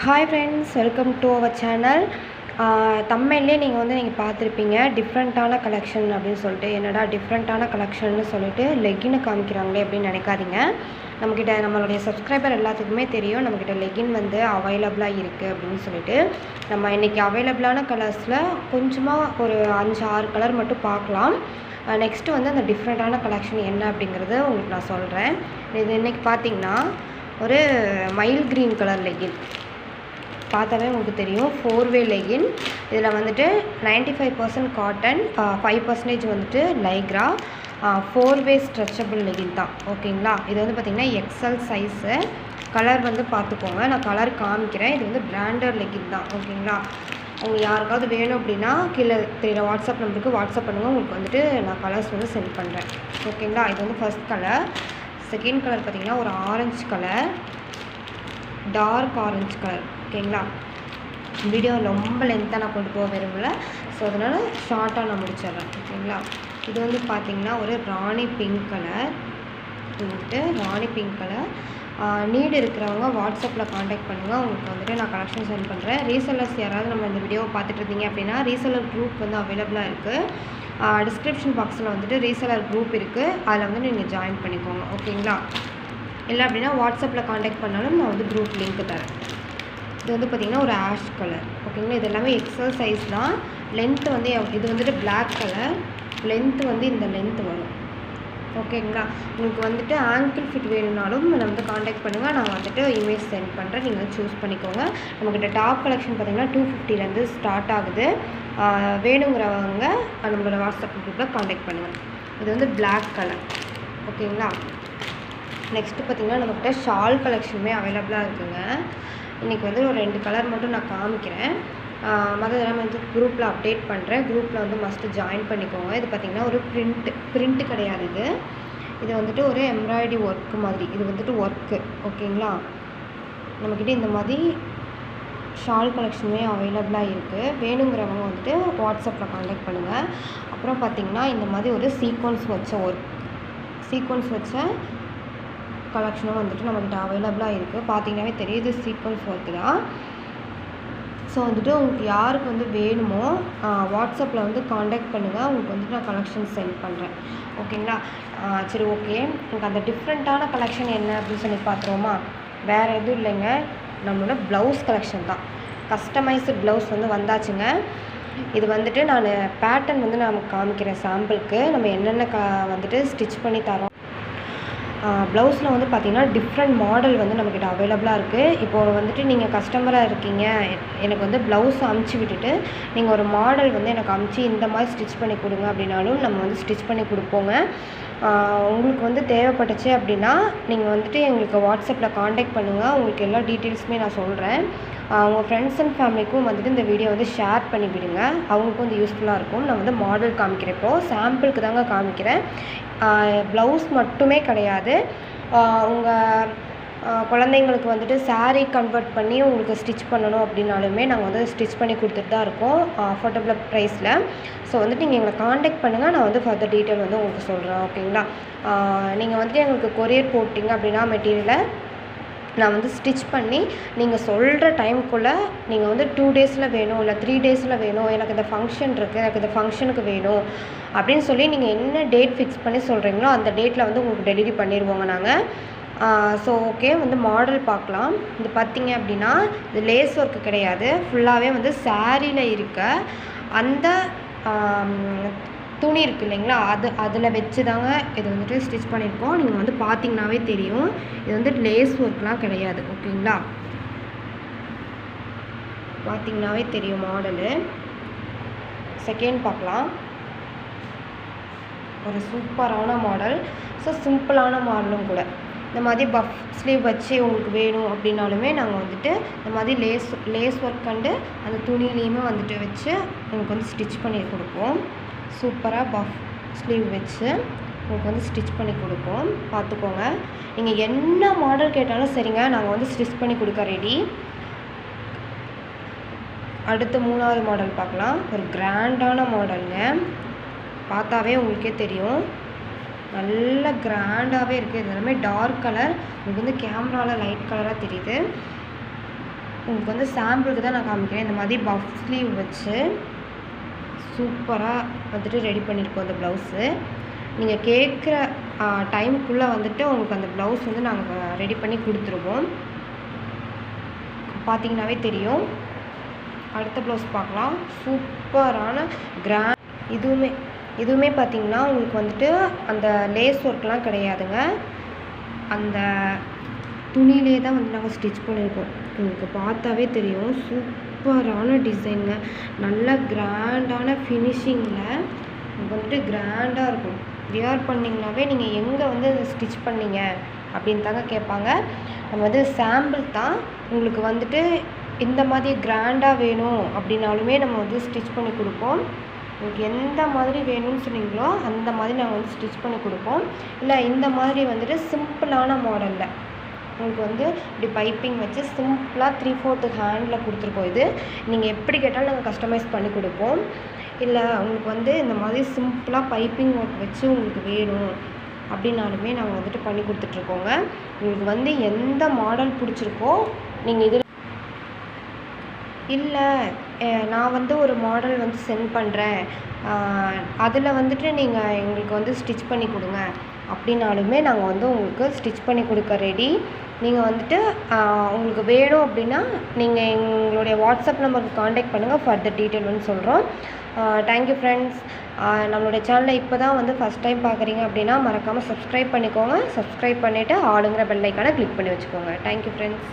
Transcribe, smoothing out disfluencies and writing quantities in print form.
Hi friends, welcome to our channel. தம்ப்நெயில்லே நீங்கள் பார்த்துருப்பீங்க, டிஃப்ரெண்ட்டான கலெக்ஷன் அப்படின்னு சொல்லிட்டு. என்னடா டிஃப்ரெண்ட்டான கலெக்ஷன்னு சொல்லிட்டு லெகினை காமிக்கிறாங்களே அப்படின்னு நினைக்காதீங்க. நம்மக்கிட்ட நம்மளுடைய சப்ஸ்கிரைபர் எல்லாத்துக்குமே தெரியும், நம்மக்கிட்ட லெகின் வந்து அவைலபிளாக இருக்குது அப்படின்னு சொல்லிட்டு. நம்ம இன்றைக்கி அவைலபிளான கலர்ஸில் கொஞ்சமாக ஒரு 5-6 கலர் மட்டும் பார்க்கலாம். நெக்ஸ்ட்டு வந்து அந்த டிஃப்ரெண்ட்டான கலெக்ஷன் என்ன அப்படிங்கிறத உங்களுக்கு நான் சொல்கிறேன். இது இன்றைக்கி பார்த்திங்கன்னா ஒரு மயில் க்ரீன் கலர் லெகின். பார்த்தாவே உங்களுக்கு தெரியும், 4-வே லெகின். இதில் வந்துட்டு 95% காட்டன், 5% வந்துட்டு லைக்ரா, 4-வே ஸ்ட்ரெச்சபிள் லெகின் தான். ஓகேங்களா? இது வந்து பார்த்திங்கன்னா எக்ஸல் சைஸு. கலர் வந்து பார்த்துக்கோங்க, நான் கலர் காமிக்கிறேன். இது வந்து பிராண்டட் லெகின் தான். ஓகேங்களா? உங்களுக்கு யாருக்காவது வேணும் அப்படின்னா கீழே தெரியுற வாட்ஸ்அப் நம்பருக்கு வாட்ஸ்அப் பண்ணுங்கள். உங்களுக்கு வந்துட்டு நான் கலர்ஸ் வந்து சென்ட் பண்ணுறேன். ஓகேங்களா? இது வந்து ஃபர்ஸ்ட் கலர். செகண்ட் கலர் பார்த்திங்கன்னா ஒரு orange colour, dark orange colour. ஓகேங்களா? வீடியோ ரொம்ப லென்த்தாக நான் கொண்டு போக விரும்பலை, ஸோ அதனால் ஷார்ட்டாக நான் முடிச்சிடுறேன். ஓகேங்களா? இது வந்து பார்த்திங்கன்னா ஒரு ராணி பிங்க் கலர். வந்துட்டு ராணி பிங்க் கலர். நீடு இருக்கிறவங்க வாட்ஸ்அப்பில் காண்டாக்ட் பண்ணுங்கள். உங்களுக்கு வந்துட்டு நான் கலெக்ஷன் சென்ட் பண்ணுறேன். ரீசெல்லர்ஸ் யாராவது நம்ம இந்த வீடியோவை பார்த்துட்டு இருந்தீங்க அப்படின்னா ரீசெல்லர் குரூப் வந்து அவைலபிளாக இருக்குது. டிஸ்கிரிப்ஷன் பாக்ஸில் வந்துட்டு ரீசெல்லர் குரூப் இருக்குது, அதில் வந்து நீங்கள் ஜாயின் பண்ணிக்கோங்க. ஓகேங்களா? இல்லை அப்படின்னா வாட்ஸ்அப்பில் காண்டாக்ட் பண்ணாலும் நான் வந்து குரூப் லிங்க் தரேன். இது வந்து பார்த்திங்கன்னா ஒரு ஆஷ் கலர். ஓகேங்களா? இது எல்லாமே எக்ஸல் சைஸ் தான். லென்த்து வந்து இது வந்துட்டு பிளாக் கலர். லென்த்து வந்து இந்த லென்த்து வரும். ஓகேங்களா? உங்களுக்கு வந்துட்டு ஆங்கிள் ஃபிட் வேணும்னாலும் நம்ம வந்து காண்டாக்ட் பண்ணுங்கள், நான் வந்துட்டு இமேஜ் சென்ட் பண்ணுறேன், நீங்கள் வந்து சூஸ் பண்ணிக்கோங்க. நம்மக்கிட்ட டாப் கலெக்ஷன் பார்த்திங்கன்னா 250 ஸ்டார்ட் ஆகுது. வேணுங்கிறவங்க நம்மளோட வாட்ஸ்அப் குரூப்பில் காண்டாக்ட் பண்ணுங்கள். இது வந்து பிளாக் கலர். ஓகேங்களா? நெக்ஸ்ட்டு பார்த்திங்கன்னா நம்மக்கிட்ட ஷால் கலெக்ஷனுமே அவைலபிளாக இருக்குதுங்க. இன்றைக்கி வந்து ஒரு 2 கலர் மட்டும் நான் காமிக்கிறேன். மற்றதெல்லாம் வந்து குரூப்பில் அப்டேட் பண்ணுறேன். குரூப்பில் வந்து மஸ்ட்டு ஜாயின் பண்ணிக்கோங்க. இது பார்த்திங்கன்னா ஒரு பிரிண்ட்டு கிடையாது. இது வந்துட்டு ஒரு எம்ப்ராய்டரி ஒர்க்கு மாதிரி. இது வந்துட்டு ஒர்க்கு. ஓகேங்களா? நம்மக்கிட்ட இந்த மாதிரி ஷால் கலெக்ஷனுமே அவைலபிளாக இருக்குது. வேணுங்கிறவங்க வந்துட்டு வாட்ஸ்அப்பில் காண்டாக்ட் பண்ணுங்கள். அப்புறம் பார்த்திங்கன்னா இந்த மாதிரி ஒரு சீக்வன்ஸ் வச்ச கலெக்ஷனும் வந்துட்டு நம்மக்கிட்ட அவைலபிளாக இருக்குது. பார்த்திங்கனாவே தெரியுது, சீக்வன்ஸ் ஒர்க்கு தான். ஸோ வந்துட்டு உங்களுக்கு யாருக்கு வந்து வேணுமோ வாட்ஸ்அப்பில் வந்து காண்டாக்ட் பண்ணுங்கள். உங்களுக்கு வந்துட்டு நான் கலெக்ஷன் சென்ட் பண்ணுறேன். ஓகேங்களா? சரி, ஓகே. உங்களுக்கு அந்த டிஃப்ரெண்ட்டான கலெக்ஷன் என்ன அப்படின்னு சொல்லி பார்த்துருவோமா? வேறு எதுவும் இல்லைங்க, நம்மளோட ப்ளவுஸ் கலெக்ஷன் தான். கஸ்டமைஸ்டு ப்ளவுஸ் வந்து வந்தாச்சுங்க. இது வந்துட்டு நான் பேட்டர்ன் வந்து நான் காமிக்கிறேன் சாம்பிளுக்கு. நம்ம என்னென்ன வந்துட்டு ஸ்டிச் பண்ணி தரோம். ப்ளவுஸில் வந்து பார்த்திங்கன்னா டிஃப்ரெண்ட் மாடல் வந்து நம்மக்கிட்ட அவைலபிளாக இருக்குது. இப்போது வந்துட்டு நீங்கள் கஸ்டமராக இருக்கீங்க, எனக்கு வந்து ப்ளவுஸ் அமுச்சு விட்டுட்டு நீங்கள் ஒரு மாடல் வந்து எனக்கு அமுச்சு இந்த மாதிரி ஸ்டிச் பண்ணி கொடுங்க அப்படின்னாலும் நம்ம வந்து ஸ்டிச் பண்ணி கொடுப்போங்க. உங்களுக்கு வந்து தேவைப்பட்டுச்சு அப்படின்னா நீங்கள் வந்துட்டு எங்களுக்கு வாட்ஸ்அப்பில் காண்டாக்ட் பண்ணுங்கள். உங்களுக்கு எல்லா டீட்டெயில்ஸுமே நான் சொல்கிறேன். உங்கள் ஃப்ரெண்ட்ஸ் அண்ட் ஃபேமிலிக்கும் வந்துட்டு இந்த வீடியோ வந்து ஷேர் பண்ணி விடுங்க, அவங்களுக்கும் வந்து யூஸ்ஃபுல்லாக இருக்கும். நான் வந்து மாடல் காமிக்கிறேன், இப்போது சாம்பிளுக்கு தாங்க காமிக்கிறேன். ப்ளவுஸ் மட்டுமே கிடையாது, உங்கள் குழந்தைங்களுக்கு வந்துட்டு சாரீ கன்வெர்ட் பண்ணி உங்களுக்கு ஸ்டிச் பண்ணணும் அப்படின்னாலுமே நாங்கள் வந்து ஸ்டிச் பண்ணி கொடுத்துட்டு தான் இருக்கோம், அஃபோர்டபுள் ப்ரைஸில். ஸோ வந்துட்டு நீங்கள் எங்களை காண்டாக்ட் பண்ணுங்கள், நான் வந்து ஃபர்தர் டீட்டெயில் வந்து உங்களுக்கு சொல்கிறேன். ஓகேங்களா? நீங்கள் வந்துட்டு எங்களுக்கு கொரியர் போட்டிங்க அப்படின்னா மெட்டீரியலை நான் வந்து ஸ்டிச் பண்ணி நீங்கள் சொல்கிற டைமுக்குள்ளே நீங்கள் வந்து 2 டேஸில் வேணும், இல்லை 3 டேஸில் வேணும், எனக்கு இந்த ஃபங்க்ஷன் இருக்குது, எனக்கு இந்த ஃபங்க்ஷனுக்கு வேணும் அப்படின்னு சொல்லி நீங்கள் என்ன டேட் ஃபிக்ஸ் பண்ணி சொல்கிறீங்களோ அந்த டேட்டில் வந்து உங்களுக்கு டெலிவரி பண்ணிடுவோங்க நாங்கள். ஸோ ஓகே, வந்து மாடல் பார்க்கலாம். இது பார்த்திங்க அப்படின்னா இது லேஸ் ஒர்க்கு கிடையாது, ஃபுல்லாகவே வந்து சாரியில் இருக்க அந்த துணி இருக்குது இல்லைங்களா, அதில் வச்சு தாங்க இது வந்துட்டு ஸ்டிச் பண்ணியிருக்கோம். நீங்கள் வந்து பார்த்திங்கனாவே தெரியும், இது வந்து லேஸ் ஒர்க்லாம் கிடையாது. ஓகேங்களா? பார்த்திங்கனாவே தெரியும் மாடலு. செகண்ட் பார்க்கலாம். ஒரு சூப்பரான மாடல், ஸோ சிம்பிளான மாடலும் கூட. இந்த மாதிரி பஃப் ஸ்லீவ் வச்சு உங்களுக்கு வேணும் அப்படின்னாலுமே நாங்கள் வந்துட்டு இந்த மாதிரி லேஸ் ஒர்க் அண்டு அந்த துணியிலையுமே வந்துட்டு வச்சு உங்களுக்கு வந்து ஸ்டிச் பண்ணி கொடுப்போம். சூப்பராக பஃப் ஸ்லீவ் வச்சு உங்களுக்கு வந்து ஸ்டிச் பண்ணி கொடுப்போம். பார்த்துக்கோங்க, நீங்கள் என்ன மாடல் கேட்டாலும் சரிங்க, நாங்கள் வந்து ஸ்டிச் பண்ணி கொடுக்க ரெடி. அடுத்து 3வது மாடல் பார்க்கலாம். ஒரு கிராண்டான மாடலுங்க, பார்த்தாவே உங்களுக்கே தெரியும், நல்ல கிராண்டாகவே இருக்குது. இது எல்லாமே டார்க் கலர், உங்களுக்கு வந்து கேமராவில் லைட் கலராக தெரியுது. உங்களுக்கு வந்து சாம்பிளுக்கு தான் நான் காமிக்கிறேன். இந்த மாதிரி பஃப் ஸ்லீவ் வச்சு சூப்பராக வந்துட்டு ரெடி பண்ணியிருக்கோம் அந்த ப்ளவுஸு. நீங்கள் கேட்குற டைமுக்குள்ளே வந்துட்டு உங்களுக்கு அந்த ப்ளவுஸ் வந்து நாங்கள் ரெடி பண்ணி கொடுத்துருவோம். பார்த்தீங்கன்னாவே தெரியும். அடுத்த ப்ளவுஸ் பார்க்கலாம். சூப்பரான இதுவுமே பார்த்தீங்கன்னா உங்களுக்கு வந்துட்டு அந்த லேஸ் ஒர்க்லாம் கிடையாதுங்க. அந்த துணியிலே தான் வந்து நாங்கள் ஸ்டிச் பண்ணியிருக்கோம். உங்களுக்கு பார்த்தாவே தெரியும். சூப்பரான டிசைனுங்க. நல்ல கிராண்டான ஃபினிஷிங்கில் உங்களுக்கு வந்துட்டு கிராண்டாக இருக்கும். வியர் பண்ணிங்கனாவே நீங்கள் எங்கே வந்து ஸ்டிச் பண்ணீங்க அப்படின்னு தாங்க கேட்பாங்க. நம்ம வந்து சாம்பிள் தான். உங்களுக்கு வந்துட்டு இந்த மாதிரி கிராண்டாக வேணும் அப்படின்னாலுமே நம்ம வந்து ஸ்டிச் பண்ணி கொடுப்போம். உங்களுக்கு எந்த மாதிரி வேணும்னு சொன்னீங்களோ அந்த மாதிரி நாங்கள் வந்து ஸ்டிச் பண்ணி கொடுப்போம். இல்லை இந்த மாதிரி வந்துட்டு சிம்பிளான மாடலில் உங்களுக்கு வந்து இப்படி பைப்பிங் வச்சு சிம்பிளாக 3/4 ஹேண்டில் கொடுத்துருக்கோம். இது நீங்கள் எப்படி கேட்டாலும் நாங்கள் கஸ்டமைஸ் பண்ணி கொடுப்போம். இல்லை உங்களுக்கு வந்து இந்த மாதிரி சிம்பிளாக பைப்பிங் ஒர்க் வச்சு உங்களுக்கு வேணும் அப்படின்னாலுமே நாங்கள் வந்துட்டு பண்ணி கொடுத்துட்ருக்கோங்க. உங்களுக்கு வந்து எந்த மாடல் பிடிச்சிருக்கோ நீங்கள் இதில் இல்லை நான் வந்து ஒரு மாடல் வந்து சென்ட் பண்ணுறேன், அதில் வந்துட்டு நீங்கள் எங்களுக்கு வந்து ஸ்டிச் பண்ணி கொடுங்க அப்படின்னாலுமே நாங்கள் வந்து உங்களுக்கு ஸ்டிச் பண்ணி கொடுக்க ரெடி. நீங்கள் வந்துட்டு உங்களுக்கு வேணும் அப்படின்னா நீங்கள் எங்களுடைய வாட்ஸ்அப் நம்பருக்கு காண்டாக்ட் பண்ணுங்கள். ஃபர்தர் டீட்டெயில் வந்து சொல்கிறோம். Thank you friends. நம்மளுடைய சேனலை இப்போ தான் வந்து ஃபஸ்ட் டைம் பார்க்குறீங்க அப்படின்னா மறக்காமல் சப்ஸ்கிரைப் பண்ணிக்கோங்க. சப்ஸ்கிரைப் பண்ணிவிட்டு ஆளுங்கிற பெல் ஐக்கானை கிளிக் பண்ணி வச்சுக்கோங்க. Thank you friends.